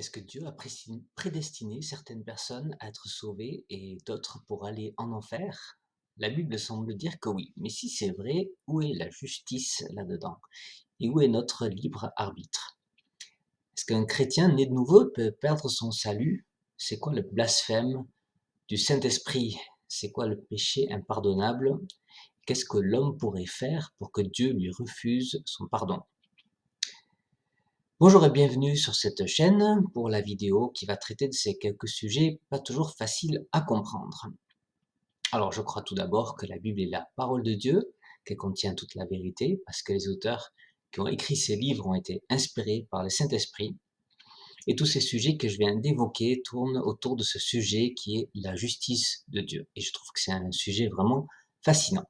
Est-ce que Dieu a prédestiné certaines personnes à être sauvées et d'autres pour aller en enfer? La Bible semble dire que oui, mais si c'est vrai, où est la justice là-dedans? Et où est notre libre arbitre? Est-ce qu'un chrétien né de nouveau peut perdre son salut? C'est quoi le blasphème du Saint-Esprit? C'est quoi le péché impardonnable? Qu'est-ce que l'homme pourrait faire pour que Dieu lui refuse son pardon? Bonjour et bienvenue sur cette chaîne pour la vidéo qui va traiter de ces quelques sujets pas toujours faciles à comprendre. Alors je crois tout d'abord que la Bible est la parole de Dieu, qu'elle contient toute la vérité, parce que les auteurs qui ont écrit ces livres ont été inspirés par le Saint-Esprit. Et tous ces sujets que je viens d'évoquer tournent autour de ce sujet qui est la justice de Dieu. Et je trouve que c'est un sujet vraiment fascinant.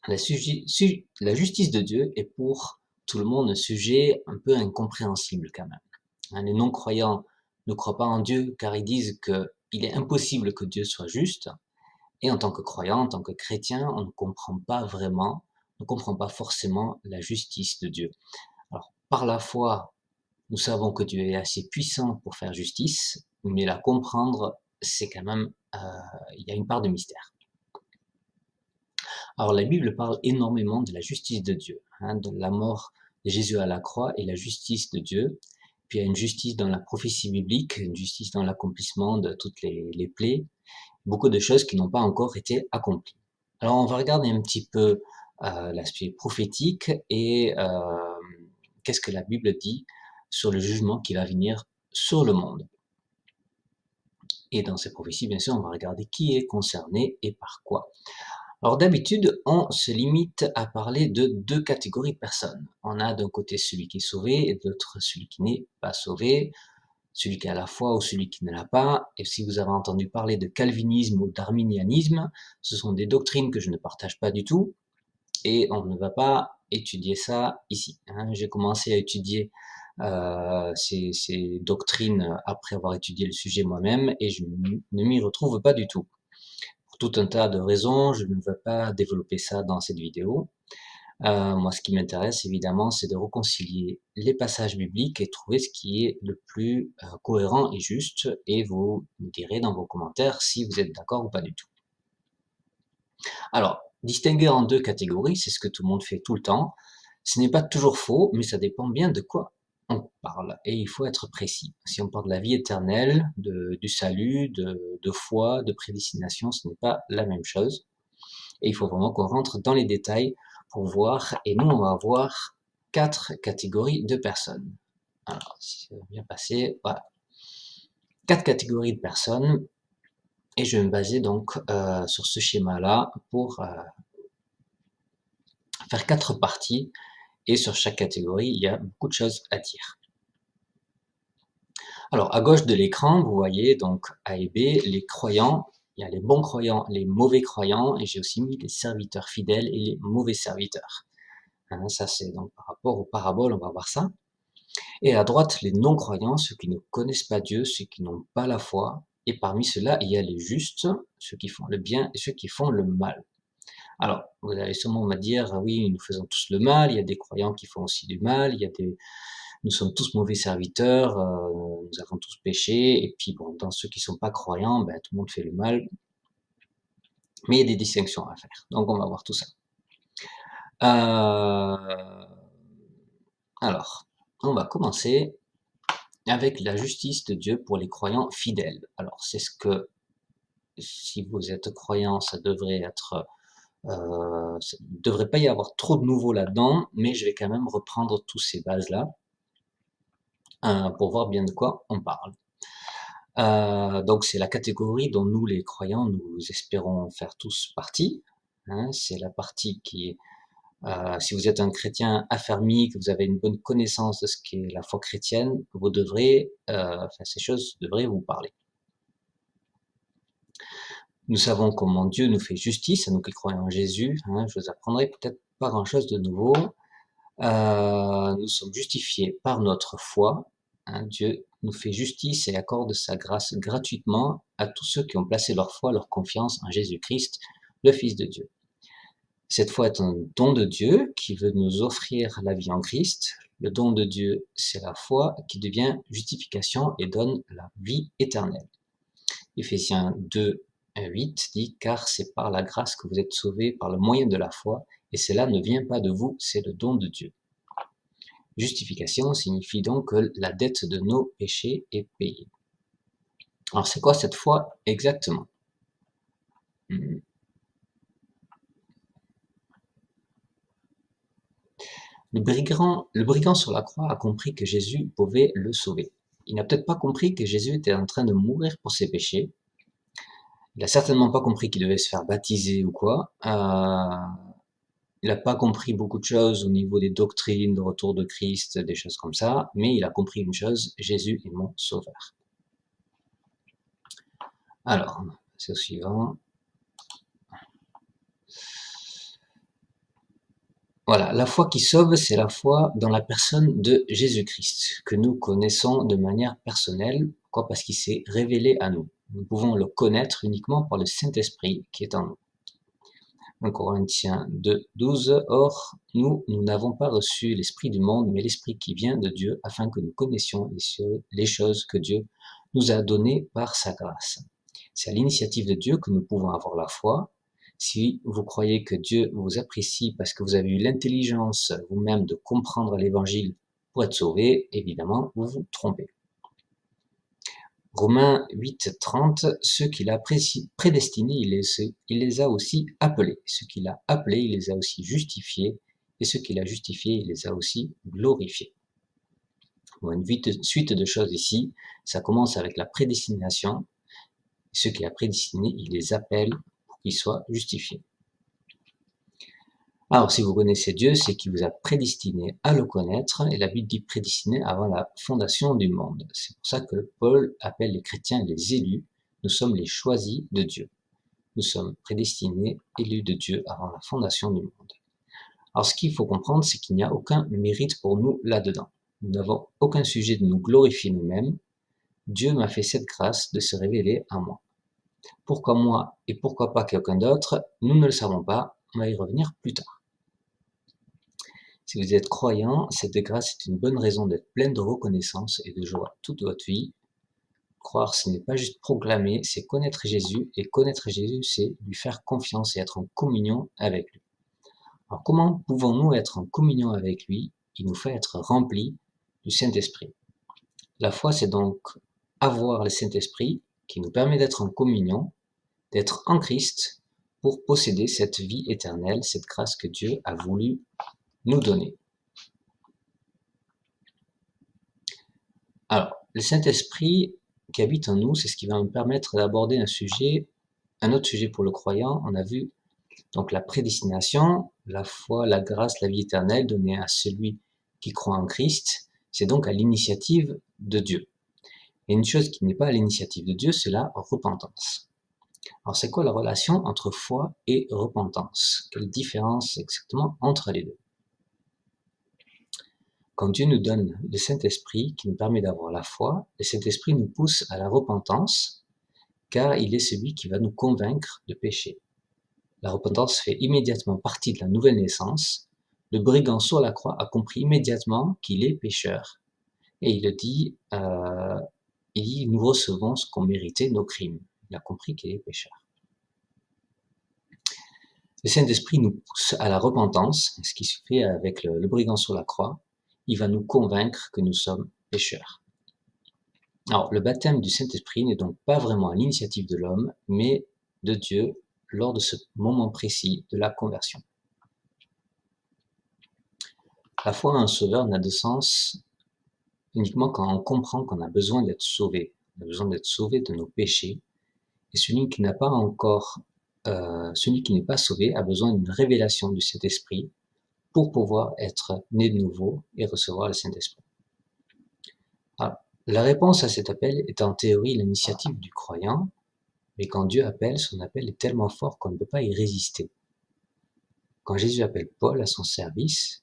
La justice de Dieu est pour tout le monde un sujet un peu incompréhensible quand même. Les non-croyants ne croient pas en Dieu car ils disent qu'il est impossible que Dieu soit juste. Et en tant que croyant, en tant que chrétien, on ne comprend pas vraiment, on ne comprend pas forcément la justice de Dieu. Alors, par la foi, nous savons que Dieu est assez puissant pour faire justice, mais la comprendre, c'est quand même, il y a une part de mystère. Alors la Bible parle énormément de la justice de Dieu, de la mort de Jésus à la croix et la justice de Dieu. Puis il y a une justice dans la prophétie biblique, une justice dans l'accomplissement de toutes les plaies, beaucoup de choses qui n'ont pas encore été accomplies. Alors on va regarder un petit peu l'aspect prophétique et qu'est-ce que la Bible dit sur le jugement qui va venir sur le monde. Et dans ces prophéties, bien sûr, on va regarder qui est concerné et par quoi. Alors d'habitude, on se limite à parler de deux catégories de personnes. On a d'un côté celui qui est sauvé et de l'autre celui qui n'est pas sauvé, celui qui a la foi ou celui qui ne l'a pas. Et si vous avez entendu parler de calvinisme ou d'arminianisme, ce sont des doctrines que je ne partage pas du tout et on ne va pas étudier ça ici. J'ai commencé à étudier ces doctrines après avoir étudié le sujet moi-même et je ne m'y retrouve pas du tout. Pour tout un tas de raisons, je ne veux pas développer ça dans cette vidéo. Moi, ce qui m'intéresse évidemment, c'est de réconcilier les passages bibliques et trouver ce qui est le plus cohérent et juste, et vous me direz dans vos commentaires si vous êtes d'accord ou pas du tout. Alors, distinguer en deux catégories, c'est ce que tout le monde fait tout le temps. Ce n'est pas toujours faux, mais ça dépend bien de quoi on parle, et il faut être précis. Si on parle de la vie éternelle, du salut, de foi, de prédestination, ce n'est pas la même chose. Et il faut vraiment qu'on rentre dans les détails pour voir. Et nous, on va voir 4 catégories de personnes. Alors, si ça va bien passer, voilà. 4 catégories de personnes. Et je vais me baser donc sur ce schéma-là pour faire 4 parties. Et sur chaque catégorie, il y a beaucoup de choses à dire. Alors, à gauche de l'écran, vous voyez donc A et B, les croyants. Il y a les bons croyants, les mauvais croyants, et j'ai aussi mis les serviteurs fidèles et les mauvais serviteurs. Ça, c'est donc par rapport aux paraboles, on va voir ça. Et à droite, les non-croyants, ceux qui ne connaissent pas Dieu, ceux qui n'ont pas la foi. Et parmi ceux-là, il y a les justes, ceux qui font le bien et ceux qui font le mal. Alors, vous allez sûrement me dire, ah oui, nous faisons tous le mal, il y a des croyants qui font aussi du mal, nous sommes tous mauvais serviteurs, nous avons tous péché, et puis bon, dans ceux qui ne sont pas croyants, ben, tout le monde fait le mal, mais il y a des distinctions à faire. Donc on va voir tout ça. Alors, on va commencer avec la justice de Dieu pour les croyants fidèles. Alors, c'est ce que, si vous êtes croyant, ça devrait être, ça ne devrait pas y avoir trop de nouveau là-dedans, mais je vais quand même reprendre tous ces bases-là pour voir bien de quoi on parle. Donc, c'est la catégorie dont nous, les croyants, nous espérons faire tous partie. C'est la partie qui est, si vous êtes un chrétien affermi, que vous avez une bonne connaissance de ce qu'est la foi chrétienne, vous devrez, enfin, ces choses devraient vous parler. Nous savons comment Dieu nous fait justice, à nous qui croyons en Jésus. Je vous apprendrai peut-être pas grand-chose de nouveau. Nous sommes justifiés par notre foi. Dieu nous fait justice et accorde sa grâce gratuitement à tous ceux qui ont placé leur foi, leur confiance en Jésus-Christ, le Fils de Dieu. Cette foi est un don de Dieu qui veut nous offrir la vie en Christ, Le don de Dieu, c'est la foi qui devient justification et donne la vie éternelle. Éphésiens 2, 8 dit « Car c'est par la grâce que vous êtes sauvés par le moyen de la foi, et cela ne vient pas de vous, c'est le don de Dieu. » Justification signifie donc que la dette de nos péchés est payée. Alors c'est quoi cette foi exactement? Le brigand sur la croix a compris que Jésus pouvait le sauver. Il n'a peut-être pas compris que Jésus était en train de mourir pour ses péchés. Il n'a certainement pas compris qu'il devait se faire baptiser ou quoi. Il n'a pas compris beaucoup de choses au niveau des doctrines, de retour de Christ, des choses comme ça, mais il a compris une chose, Jésus est mon sauveur. Alors, c'est au suivant. Voilà, la foi qui sauve, c'est la foi dans la personne de Jésus-Christ, que nous connaissons de manière personnelle. Pourquoi? Parce qu'il s'est révélé à nous. Nous pouvons le connaître uniquement par le Saint-Esprit qui est en nous. 1 Corinthiens 2, 12. Or, nous n'avons pas reçu l'esprit du monde, mais l'esprit qui vient de Dieu, afin que nous connaissions les choses que Dieu nous a données par sa grâce. C'est à l'initiative de Dieu que nous pouvons avoir la foi. Si vous croyez que Dieu vous apprécie parce que vous avez eu l'intelligence vous-même de comprendre l'évangile pour être sauvé, évidemment, vous vous trompez. Romains 8, 30, ceux qu'il a prédestinés, il les a aussi appelés. Ceux qu'il a appelés, il les a aussi justifiés. Et ceux qu'il a justifiés, il les a aussi glorifiés. Bon, une suite de choses ici. Ça commence avec la prédestination. Ceux qu'il a prédestinés, il les appelle pour qu'ils soient justifiés. Alors, si vous connaissez Dieu, c'est qu'il vous a prédestiné à le connaître, et la Bible dit prédestiné avant la fondation du monde. C'est pour ça que Paul appelle les chrétiens les élus. Nous sommes les choisis de Dieu. Nous sommes prédestinés, élus de Dieu avant la fondation du monde. Alors, ce qu'il faut comprendre, c'est qu'il n'y a aucun mérite pour nous là-dedans. Nous n'avons aucun sujet de nous glorifier nous-mêmes. Dieu m'a fait cette grâce de se révéler à moi. Pourquoi moi et pourquoi pas quelqu'un d'autre, nous ne le savons pas, on va y revenir plus tard. Si vous êtes croyant, cette grâce est une bonne raison d'être plein de reconnaissance et de joie toute votre vie. Croire, ce n'est pas juste proclamer, c'est connaître Jésus, et connaître Jésus, c'est lui faire confiance et être en communion avec lui. Alors comment pouvons-nous être en communion avec lui? Il nous fait être remplis du Saint-Esprit. La foi, c'est donc avoir le Saint-Esprit qui nous permet d'être en communion, d'être en Christ pour posséder cette vie éternelle, cette grâce que Dieu a voulu nous donner. Alors, le Saint-Esprit qui habite en nous, c'est ce qui va me permettre d'aborder un autre sujet pour le croyant. On a vu donc la prédestination, la foi, la grâce, la vie éternelle donnée à celui qui croit en Christ. C'est donc à l'initiative de Dieu. Et une chose qui n'est pas à l'initiative de Dieu, c'est la repentance. Alors, c'est quoi la relation entre foi et repentance? Quelle différence exactement entre les deux? Quand Dieu nous donne le Saint-Esprit qui nous permet d'avoir la foi, le Saint-Esprit nous pousse à la repentance, car il est celui qui va nous convaincre de pécher. La repentance fait immédiatement partie de la nouvelle naissance. Le brigand sur la croix a compris immédiatement qu'il est pécheur. Et il dit, nous recevons ce qu'ont mérité nos crimes. Il a compris qu'il est pécheur. Le Saint-Esprit nous pousse à la repentance, ce qui se fait avec le brigand sur la croix. Il va nous convaincre que nous sommes pécheurs. Alors, le baptême du Saint-Esprit n'est donc pas vraiment à l'initiative de l'homme, mais de Dieu lors de ce moment précis de la conversion. La foi en un sauveur n'a de sens uniquement quand on comprend qu'on a besoin d'être sauvé. On a besoin d'être sauvé de nos péchés. Et celui qui n'est pas sauvé a besoin d'une révélation du Saint-Esprit pour pouvoir être né de nouveau et recevoir le Saint-Esprit. Alors, la réponse à cet appel est en théorie l'initiative du croyant, mais quand Dieu appelle, son appel est tellement fort qu'on ne peut pas y résister. Quand Jésus appelle Paul à son service,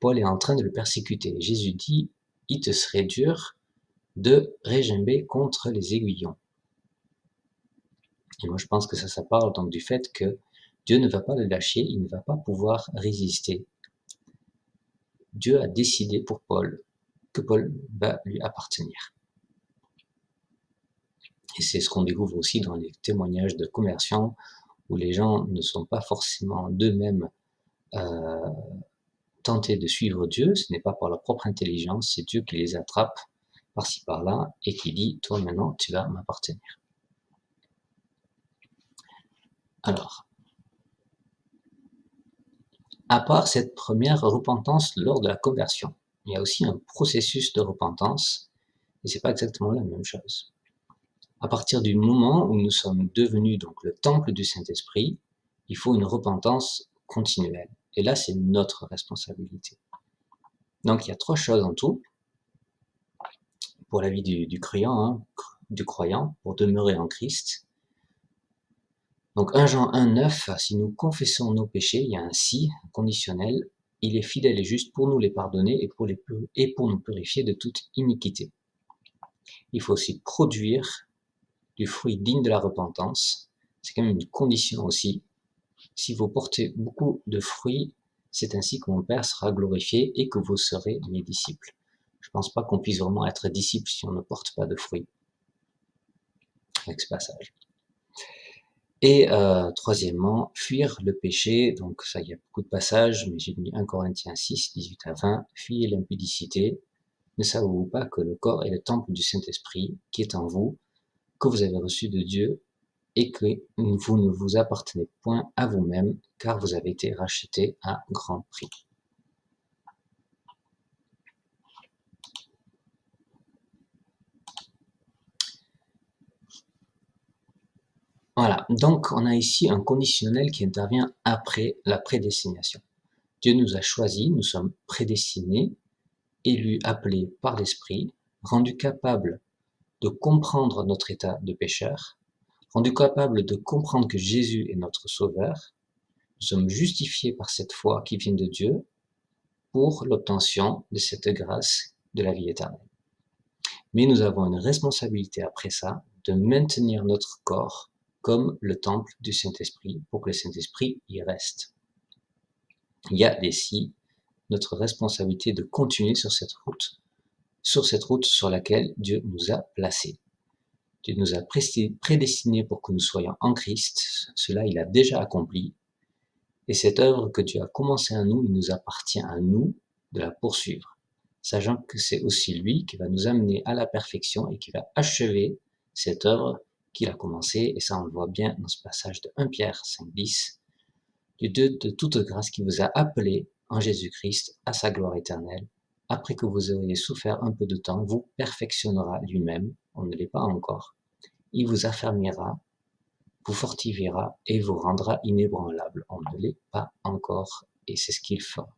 Paul est en train de le persécuter. Jésus dit, il te serait dur de régimber contre les aiguillons. Et moi, je pense que ça parle donc du fait que Dieu ne va pas le lâcher, il ne va pas pouvoir résister. Dieu a décidé pour Paul que Paul va lui appartenir. Et c'est ce qu'on découvre aussi dans les témoignages de conversion, où les gens ne sont pas forcément d'eux-mêmes tentés de suivre Dieu, ce n'est pas par leur propre intelligence, c'est Dieu qui les attrape par-ci par-là et qui dit « toi maintenant tu vas m'appartenir ». Alors, à part cette première repentance lors de la conversion, il y a aussi un processus de repentance, et c'est pas exactement la même chose. À partir du moment où nous sommes devenus donc le temple du Saint-Esprit, il faut une repentance continuelle. Et là, c'est notre responsabilité. Donc, il y a 3 choses en tout pour la vie du croyant, du croyant, pour demeurer en Christ. Donc 1 Jean 1,9, si nous confessons nos péchés, il y a un si conditionnel, il est fidèle et juste pour nous les pardonner et pour nous purifier de toute iniquité. Il faut aussi produire du fruit digne de la repentance, c'est quand même une condition aussi. Si vous portez beaucoup de fruits, c'est ainsi que mon Père sera glorifié et que vous serez mes disciples. Je ne pense pas qu'on puisse vraiment être disciple si on ne porte pas de fruits. Avec ce passage. Et troisièmement, fuir le péché, donc ça il y a beaucoup de passages, mais j'ai mis 1 Corinthiens 6, 18 à 20, fuyez l'impudicité, ne savez-vous pas que le corps est le temple du Saint-Esprit qui est en vous, que vous avez reçu de Dieu, et que vous ne vous appartenez point à vous-même, car vous avez été rachetés à grand prix. Voilà, donc on a ici un conditionnel qui intervient après la prédestination. Dieu nous a choisis, nous sommes prédestinés, élus, appelés par l'Esprit, rendus capables de comprendre notre état de pécheur, rendus capables de comprendre que Jésus est notre Sauveur, nous sommes justifiés par cette foi qui vient de Dieu pour l'obtention de cette grâce de la vie éternelle. Mais nous avons une responsabilité après ça de maintenir notre corps comme le temple du Saint-Esprit pour que le Saint-Esprit y reste. Il y a des si, notre responsabilité de continuer sur cette route sur laquelle Dieu nous a placés. Dieu nous a prédestinés pour que nous soyons en Christ, cela il a déjà accompli, et cette œuvre que Dieu a commencée à nous, il nous appartient à nous de la poursuivre, sachant que c'est aussi lui qui va nous amener à la perfection et qui va achever cette œuvre qu'il a commencée, et ça on le voit bien dans ce passage de 1 Pierre 5,10, du Dieu de toute grâce qui vous a appelé en Jésus-Christ à sa gloire éternelle. Après que vous auriez souffert un peu de temps, vous perfectionnera lui-même, on ne l'est pas encore. Il vous affermira, vous fortifiera et vous rendra inébranlable. On ne l'est pas encore et c'est ce qu'il fera.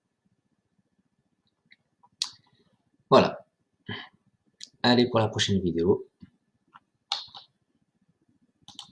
Voilà. Allez pour la prochaine vidéo.